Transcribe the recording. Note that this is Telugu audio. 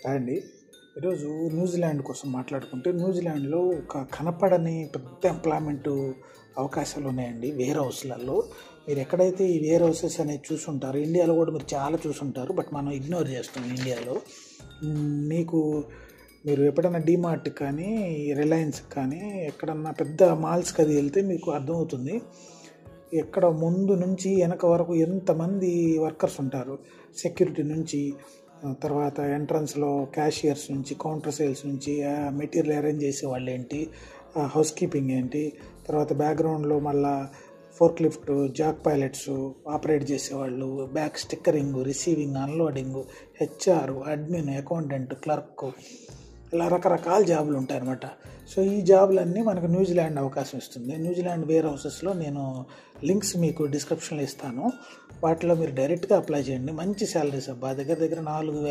అండి ఈరోజు న్యూజిలాండ్ కోసం మాట్లాడుకుంటే న్యూజిలాండ్లో ఒక కనపడని పెద్ద ఎంప్లాయ్మెంట్ అవకాశాలు ఉన్నాయండి వేర్ హౌస్లలో. మీరు ఎక్కడైతే ఈ వేర్ హౌసెస్ అనేది చూసుంటారు, ఇండియాలో కూడా మీరు చాలా చూసుంటారు, బట్ మనం ఇగ్నోర్ చేస్తాం ఇండియాలో. మీరు ఎప్పుడైనా డీమార్ట్ కానీ రిలయన్స్ కానీ ఎక్కడన్నా పెద్ద మాల్స్కి అది వెళ్తే మీకు అర్థమవుతుంది. ఎక్కడ ముందు నుంచి వెనక వరకు ఎంతమంది వర్కర్స్ ఉంటారు. సెక్యూరిటీ నుంచి, తర్వాత ఎంట్రన్స్లో క్యాషియర్స్ నుంచి, కౌంటర్ సేల్స్ నుంచి, మెటీరియల్ అరేంజ్ చేసే వాళ్ళు ఏంటి, హౌస్ కీపింగ్ ఏంటి, తర్వాత బ్యాక్గ్రౌండ్లో మళ్ళా forklift, jack pilots operate చేసేవాళ్ళు, back stickering, receiving, unloading, HR, admin, accountant, clerk, ఇలా రకరకాల జాబులు ఉంటాయన్నమాట. సో ఈ జాబులన్నీ మనకు న్యూజిలాండ్ అవకాశం ఇస్తుంది. న్యూజిలాండ్ వేర్ హౌసెస్లో నేను లింక్స్ మీకు డిస్క్రిప్షన్లో ఇస్తాను. వాటిలో మీరు డైరెక్ట్గా అప్లై చేయండి. మంచి శాలరీస్ అబ్బా, దగ్గర 4,000